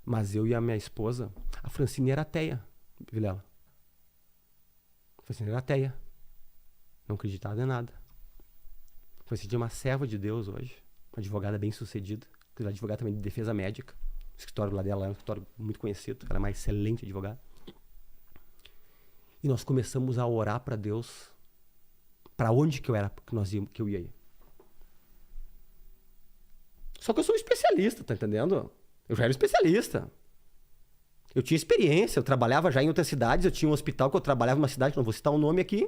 Mas eu e a minha esposa, a Francine era ateia, Vilela. A Francine era ateia. Não acreditava em nada. A Francine é uma serva de Deus hoje. Uma advogada bem sucedida. Ela é advogada também de defesa médica. O escritório lá dela é um escritório muito conhecido. Ela é uma excelente advogada. E nós começamos a orar para Deus. Para onde que eu ia ir. Só que eu sou um especialista, tá entendendo? Eu já era especialista. Eu tinha experiência, eu trabalhava já em outras cidades, eu tinha um hospital que eu trabalhava numa cidade, não vou citar o nome aqui,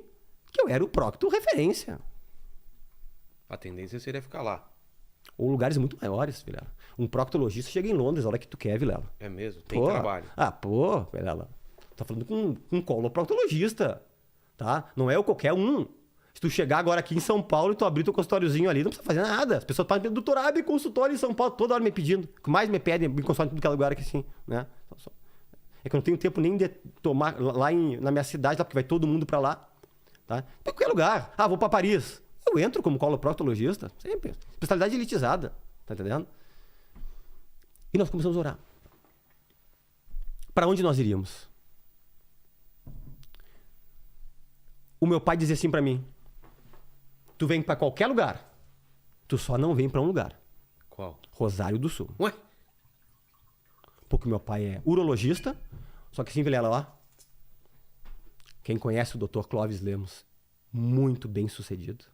que eu era o procto referência. A tendência seria ficar lá. Ou lugares muito maiores, Vilela. Um proctologista chega em Londres a hora que tu quer, Vilela. É mesmo? Tem trabalho. Vilela. Tá falando com um coloproctologista, tá? Não é qualquer um. Se tu chegar agora aqui em São Paulo e tu abrir teu consultóriozinho ali, não precisa fazer nada. As pessoas podem pedir, doutor, abre consultório em São Paulo, toda hora me pedindo. O que mais me pedem, me consultório em todo lugar aqui, assim, né? É que eu não tenho tempo nem de tomar lá na minha cidade, lá, porque vai todo mundo pra lá, tá? Pra qualquer lugar. Ah, vou pra Paris. Eu entro como coloproctologista, sempre. Especialidade elitizada, tá entendendo? E nós começamos a orar. Pra onde nós iríamos? O meu pai dizia assim pra mim, tu vem pra qualquer lugar, tu só não vem pra um lugar. Qual? Rosário do Sul. Ué? Porque meu pai é urologista, só que assim, Vilela, ó, quem conhece o Dr. Clóvis Lemos, muito bem sucedido.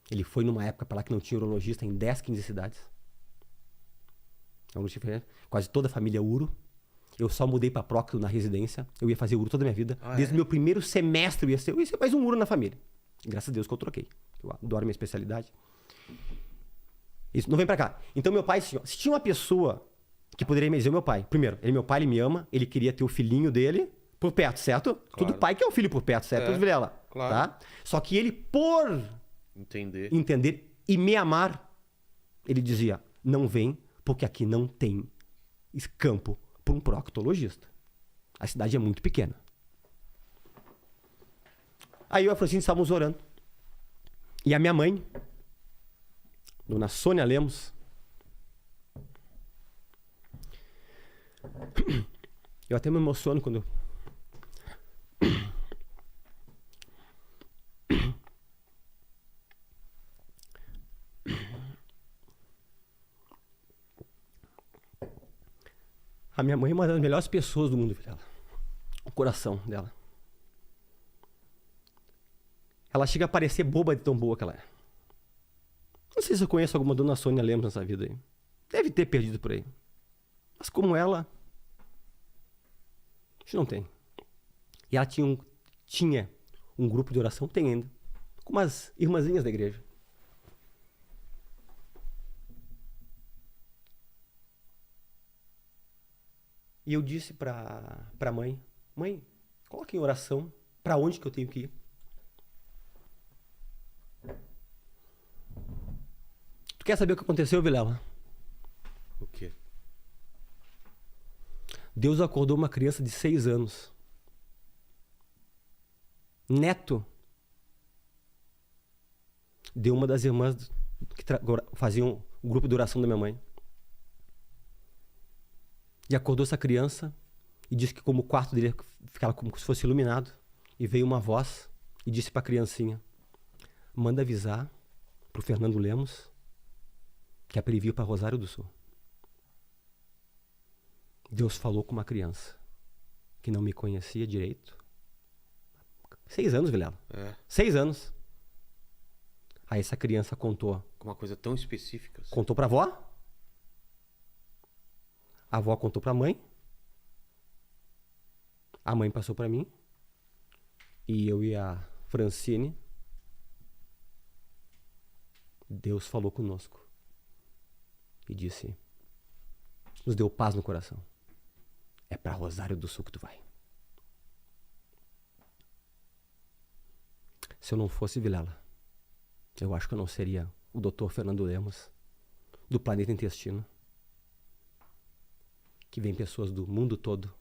Ele foi numa época pra lá que não tinha urologista em 10, 15 cidades. Quase toda a família uro. Eu só mudei pra Procto na residência. Eu ia fazer uro toda a minha vida. Desde o meu primeiro semestre eu ia ser mais um uro na família. Graças a Deus que eu troquei. Eu adoro minha especialidade. Isso, não vem pra cá. Então meu pai, se tinha uma pessoa que poderia me dizer, meu pai, primeiro, meu pai, ele me ama, ele queria ter o filhinho dele por perto, certo? Claro. Todo pai quer o filho por perto, certo, Vilela? Claro. Tá? Só que ele, por entender e me amar, ele dizia, não vem, porque aqui não tem campo para um proctologista. A cidade é muito pequena. Aí eu e a Francine estávamos orando. E a minha mãe, dona Sônia Lemos, eu até me emociono quando a minha mãe é uma das melhores pessoas do mundo, Vilela. O coração dela. Ela chega a parecer boba de tão boa que ela é. Não sei se eu conheço alguma dona Sônia Lemos nessa vida aí. Deve ter perdido por aí. Mas como ela, a gente não tem. E ela tinha um grupo de oração, tem ainda, com umas irmãzinhas da igreja. E eu disse pra mãe, mãe, coloque em oração pra onde que eu tenho que ir. Tu quer saber o que aconteceu, Vilela? O quê? Deus acordou uma criança de 6 anos. Neto de uma das irmãs que faziam o grupo de oração da minha mãe. E acordou essa criança e disse que como o quarto dele ficava como se fosse iluminado. E veio uma voz e disse pra criancinha, manda avisar pro Fernando Lemos que é pra ele vir pra Rosário do Sul. Deus falou com uma criança que não me conhecia direito. 6 anos, Vilela. 6 anos. Aí essa criança contou. Uma coisa tão específica. Assim. Contou pra avó. A avó contou pra mãe. A mãe passou pra mim. E eu e a Francine. Deus falou conosco. E disse, nos deu paz no coração. É pra Rosário do Sul que tu vai. Se eu não fosse Vilela, eu acho que eu não seria o Dr. Fernando Lemos, do Planeta Intestino, que vem pessoas do mundo todo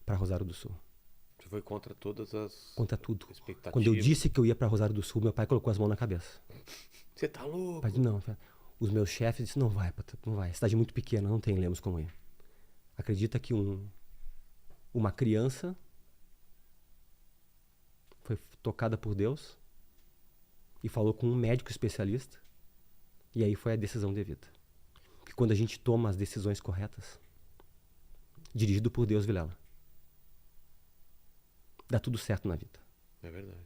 para Rosário do Sul. Você foi contra todas as contra tudo. Expectativas. Quando eu disse que eu ia para Rosário do Sul, meu pai colocou as mãos na cabeça. Você tá louco? Pai, não, os meus chefes disseram, não vai, a cidade é muito pequena, não tem Lemos como ir. Acredita que uma criança foi tocada por Deus e falou com um médico especialista, e aí foi a decisão devida. Que quando a gente toma as decisões corretas, dirigido por Deus, Vilela, dá tudo certo na vida. É verdade.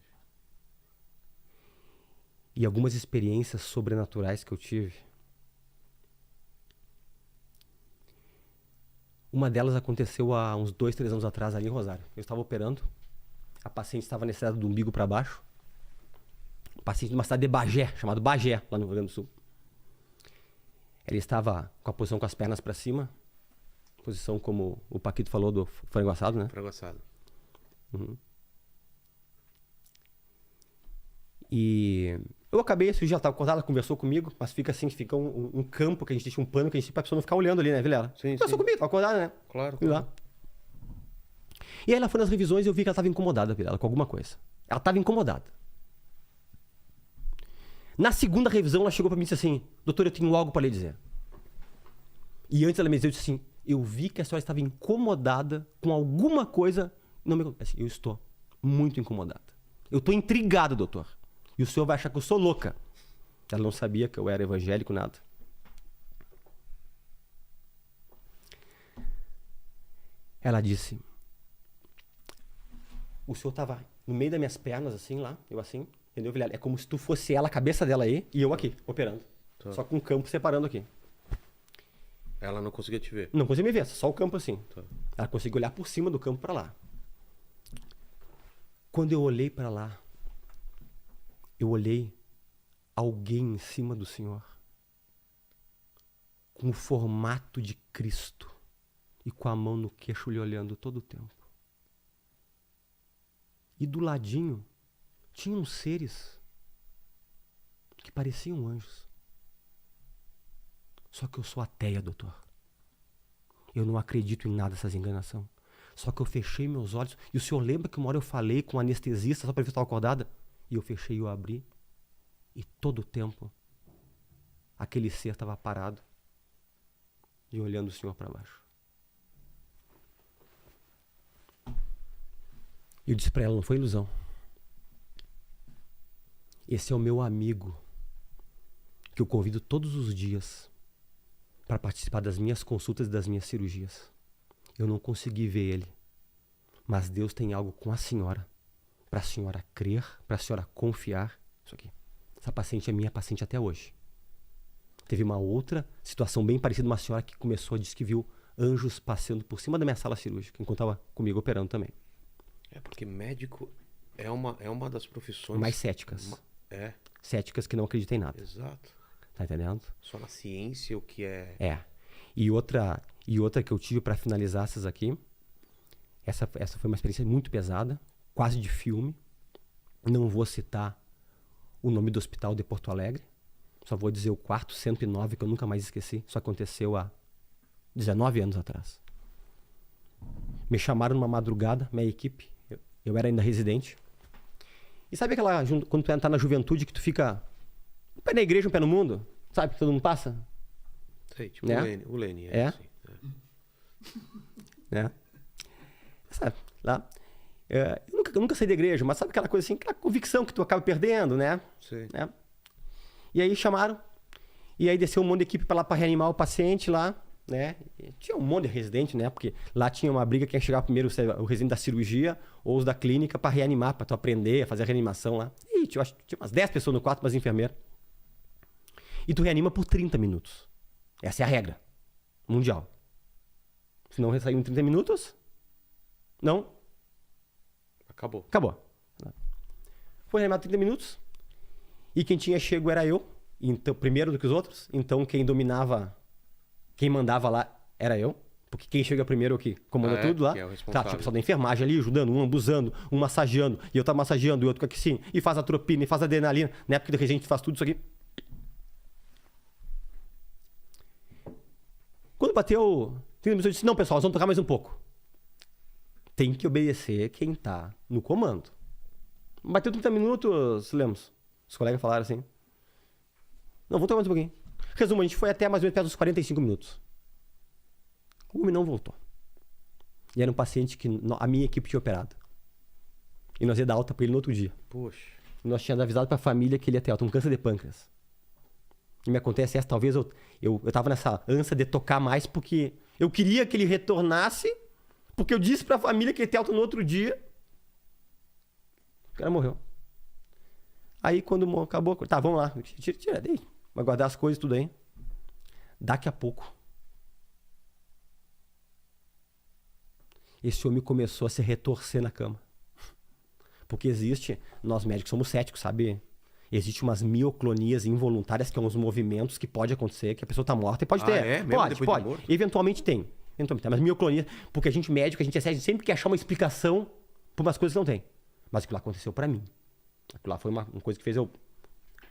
E algumas experiências sobrenaturais que eu tive, uma delas aconteceu há uns 2, 3 anos atrás ali em Rosário. Eu estava operando, a paciente estava nessa do umbigo para baixo, paciente de uma cidade de Bagé, chamado Bagé, lá no Rio Grande do Sul. Ela estava com a posição com as pernas para cima, posição como o Paquito falou do frango assado, né? Frango assado. Uhum. E eu acabei, esse dia ela estava acordada, ela conversou comigo, mas fica assim, fica um campo que a gente deixa um pano que a gente pra pessoa não ficar olhando ali, né, Vilela? Sim, Conversou sim. comigo, estava acordada, né? Claro. Fui lá. E aí ela foi nas revisões e eu vi que ela estava incomodada, Vilela, com alguma coisa. Ela estava incomodada. Na segunda revisão, ela chegou para mim e disse assim: doutor, eu tenho algo para lhe dizer. E antes ela me disse assim: eu vi que a senhora estava incomodada com alguma coisa. Não me assim, eu estou muito incomodada. Eu estou intrigado, doutor. E o senhor vai achar que eu sou louca. Ela não sabia que eu era evangélico, nada. Ela disse: o senhor estava no meio das minhas pernas, assim, lá, eu assim, entendeu, Vilela? É como se tu fosse ela, a cabeça dela aí, e eu aqui, operando. Tá. Só com o campo separando aqui. Ela não conseguia te ver. Não conseguia me ver, só o campo assim. Tá. Ela conseguia olhar por cima do campo para lá. Quando eu olhei para lá, eu olhei alguém em cima do Senhor, com o formato de Cristo e com a mão no queixo lhe olhando todo o tempo. E do ladinho tinham seres que pareciam anjos. Só que eu sou ateia, doutor. Eu não acredito em nada dessas enganações. Só que eu fechei meus olhos. E o senhor lembra que uma hora eu falei com um anestesista só para ver se eu estava acordada? E eu fechei e eu abri. E todo o tempo, aquele ser estava parado e olhando o senhor para baixo. E eu disse para ela: não foi ilusão. Esse é o meu amigo, que eu convido todos os dias para participar das minhas consultas e das minhas cirurgias. Eu não consegui ver ele, mas Deus tem algo com a senhora, para a senhora crer, para a senhora confiar. Isso aqui. Essa paciente é minha paciente até hoje. Teve uma outra situação bem parecida, uma senhora que começou a dizer que viu anjos passando por cima da minha sala cirúrgica, enquanto estava comigo operando também. É porque médico é uma das profissões Mais céticas. É, Céticas que não acreditam em nada. exato. Tá entendendo? Só na ciência o que é. É. E outra que eu tive para finalizar essas aqui, essa foi uma experiência muito pesada, quase de filme. Não vou citar o nome do hospital de Porto Alegre, só vou dizer o quarto 109, que eu nunca mais esqueci. Isso aconteceu há 19 anos atrás. Me chamaram numa madrugada, minha equipe, eu era ainda residente. E sabe aquela, quando tu tá na juventude, que tu fica um pé na igreja, um pé no mundo? Sabe que todo mundo passa? Sei, tipo Né? o Lênin. É? Assim, Né? Sabe, lá. Eu nunca saí da igreja, mas sabe aquela coisa assim, aquela convicção que tu acaba perdendo, né? Sei. Né? E aí chamaram, e aí desceu um monte de equipe para lá para reanimar o paciente lá, né? E tinha um monte de residente, né? Porque lá tinha uma briga quem ia chegar primeiro, o residente da cirurgia ou os da clínica para reanimar, para tu aprender a fazer a reanimação lá. E tinha umas 10 pessoas no quarto, umas enfermeiras. E tu reanima por 30 minutos. Essa é a regra mundial. Se não sair em 30 minutos, não. Acabou. Acabou. Foi reanimado 30 minutos. E quem tinha chego era eu. Então, primeiro do que os outros. Então quem dominava, quem mandava lá era eu. Porque quem chega primeiro é o que comanda tudo lá. Que é o Tá, responsável. tinha o pessoal da enfermagem ali, ajudando, um abusando, um massageando. E eu tava massageando, e outro aqui sim. E faz atropina, e faz adrenalina. Na época de gente faz tudo isso aqui. Quando bateu 30 minutos, eu disse: não, pessoal, nós vamos tocar mais um pouco. Tem que obedecer quem tá no comando. Bateu 30 minutos, Lemos. Os colegas falaram assim: não, vamos tocar mais um pouquinho. Resumo, a gente foi até mais ou menos perto dos 45 minutos. O homem não voltou. E era um paciente que a minha equipe tinha operado. E nós ia dar alta pra ele no outro dia. Poxa. E nós tínhamos avisado pra família que ele ia ter alta, um câncer de pâncreas. E me acontece essa, talvez eu tava nessa ânsia de tocar mais porque eu queria que ele retornasse, porque eu disse pra família que ele ia ter alta no outro dia. O cara morreu. Aí quando acabou, tá, vamos lá, tira daí, vai guardar as coisas tudo aí. Daqui a pouco, esse homem começou a se retorcer na cama. Porque nós médicos somos céticos, sabe? Existem umas mioclonias involuntárias, que são uns movimentos que pode acontecer, que a pessoa tá morta e pode ter. É? Mesmo Pode. depois de morto? Eventualmente tem. Mas mioclonia, porque a gente médico, a gente sempre quer achar uma explicação por umas coisas que não tem. Mas aquilo lá aconteceu pra mim. Aquilo lá foi uma coisa que fez eu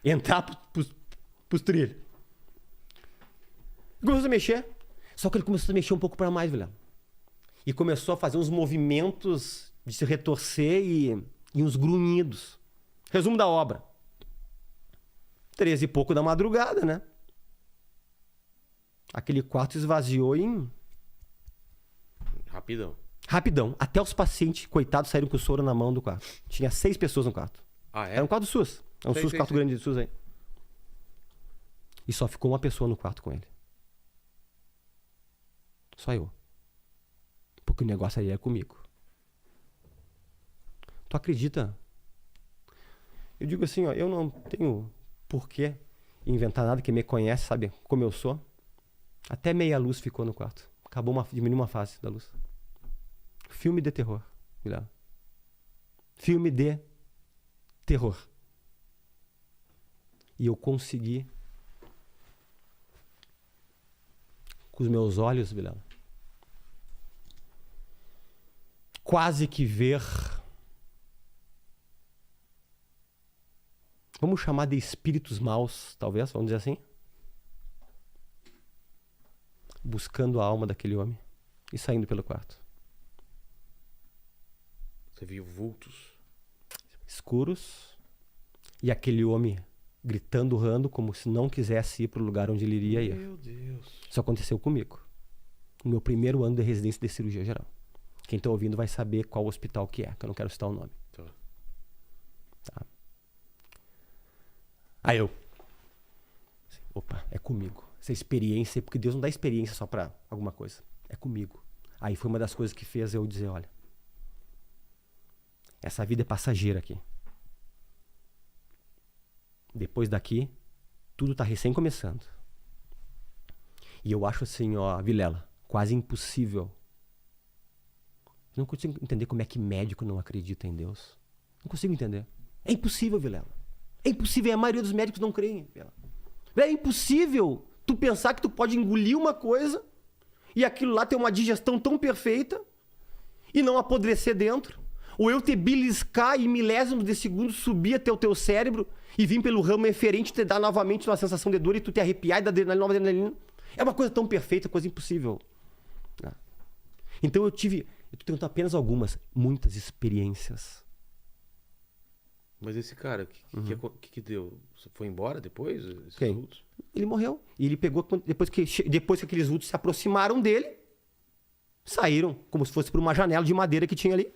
entrar pros trilhos. Ele começou a mexer. Só que ele começou a mexer um pouco pra mais, velho. E começou a fazer uns movimentos de se retorcer e uns grunhidos. Resumo da obra. 13 e pouco da madrugada, né? Aquele quarto esvaziou Rapidão. Até os pacientes, coitados, saíram com o soro na mão do quarto. Tinha 6 pessoas no quarto. Ah, é? Era um quarto do SUS. É um quarto grande do SUS aí. E só ficou uma pessoa no quarto com ele. Só eu. Porque o negócio aí é comigo. Tu acredita? Eu digo assim, ó, eu não tenho porquê inventar nada, que me conhece, sabe como eu sou. Até meia luz ficou no quarto. Diminuiu uma fase da luz. Filme de terror, Vilela. Filme de terror. E eu consegui, com os meus olhos, Vilela, quase que ver, vamos chamar de espíritos maus, talvez, vamos dizer assim, buscando a alma daquele homem e saindo pelo quarto. Você viu vultos? Escuros, e aquele homem gritando, urrando, como se não quisesse ir para o lugar onde ele iria ir. Meu Deus. Isso aconteceu comigo. No meu primeiro ano de residência de cirurgia geral. Quem está ouvindo vai saber qual hospital que é, que eu não quero citar o nome. Tá. Aí eu... Opa, é comigo. Essa experiência, porque Deus não dá experiência só para alguma coisa. É comigo. Aí foi uma das coisas que fez eu dizer, olha, essa vida é passageira aqui. Depois daqui, tudo tá recém começando. E eu acho assim, ó, Vilela, quase impossível. Eu não consigo entender como é que médico não acredita em Deus. Não consigo entender. É impossível, Vilela. É impossível, e a maioria dos médicos não creem, Vilela. É impossível tu pensar que tu pode engolir uma coisa e aquilo lá ter uma digestão tão perfeita e não apodrecer dentro. Ou eu te beliscar e milésimos de segundo subir até o teu cérebro e vir pelo ramo eferente te dar novamente uma sensação de dor e tu te arrepiar e dar nova adrenalina. É uma coisa tão perfeita, coisa impossível. Então eu tô tendo apenas muitas experiências. Mas esse cara, o que deu? Você foi embora depois? Quem? Vultos? Ele morreu. E ele pegou, depois que aqueles vultos se aproximaram dele, saíram como se fosse por uma janela de madeira que tinha ali.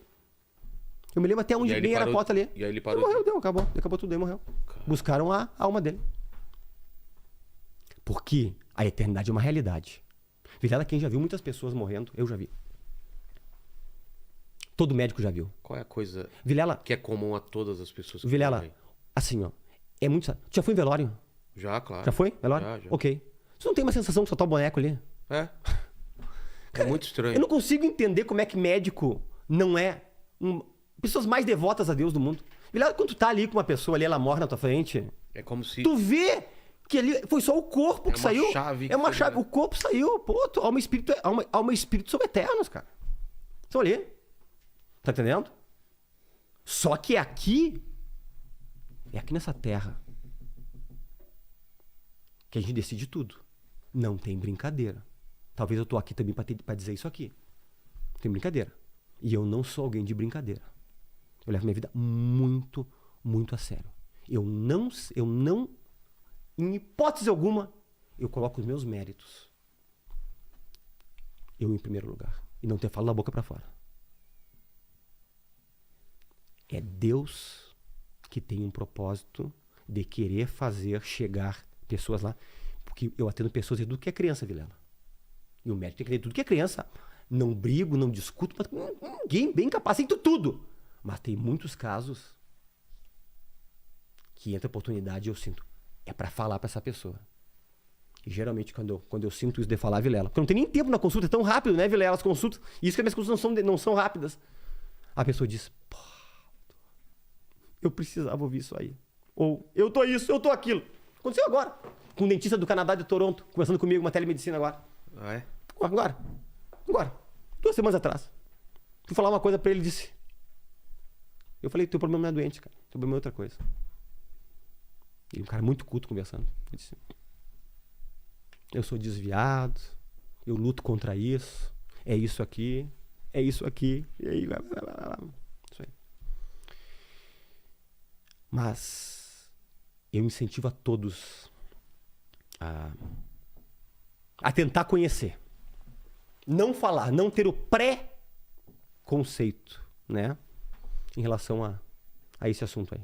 Eu me lembro até onde bem era a porta ali. E aí ele parou. Ele morreu, acabou tudo, aí morreu. Caramba. Buscaram a alma dele. Porque a eternidade é uma realidade. Vilela, quem já viu muitas pessoas morrendo, eu já vi. Todo médico já viu. Qual é a coisa Vilela, que é comum a todas as pessoas que Vilela, morrem? assim, ó, é muito... Tu já foi em velório? Já, claro. Já foi? Velório? Já. Ok. Você não tem uma sensação de soltar o boneco ali? É. Cara, é muito estranho. Eu não consigo entender como é que médico não é... pessoas mais devotas a Deus do mundo. Vilela, quando tu tá ali com uma pessoa ali, ela morre na tua frente... É como se... Tu vê que ali foi só o corpo que saiu. Chave é uma chave. O corpo saiu. Pô, alma e espírito são eternos, cara. Estão ali. Tá entendendo? Só que aqui... é aqui nessa terra que a gente decide tudo. Não tem brincadeira. Talvez eu tô aqui também pra dizer isso aqui. Não tem brincadeira. E eu não sou alguém de brincadeira. Eu levo minha vida muito, muito a sério. Eu não, em hipótese alguma, eu coloco os meus méritos. Eu em primeiro lugar. e não ter falo da boca para fora. É Deus que tem um propósito de querer fazer chegar pessoas lá. Porque eu atendo pessoas de tudo que é criança, Vilela. E o médico tem que atender tudo que é criança. Não brigo, não discuto, mas ninguém bem capacito tudo. Mas tem muitos casos que entra oportunidade e eu sinto, é para falar para essa pessoa. E geralmente quando eu sinto isso de falar, Vilela, porque eu não tenho nem tempo na consulta, é tão rápido, né, Vilela, as consultas. E isso que as minhas consultas não são rápidas. A pessoa diz, pô, eu precisava ouvir isso aí. Ou, eu tô isso, eu tô aquilo. Aconteceu agora. Com um dentista do Canadá de Toronto, conversando comigo, uma telemedicina agora. Ah, é? Agora. 2 semanas atrás. Fui falar uma coisa pra ele e disse. Eu falei, teu problema não é doente, cara. Teu problema é outra coisa. E um cara muito culto conversando. Ele disse, eu sou desviado, eu luto contra isso, é isso aqui, e aí, isso aí. Mas eu incentivo a todos a tentar conhecer. Não falar, não ter o pré-conceito, né? Em relação a esse assunto aí.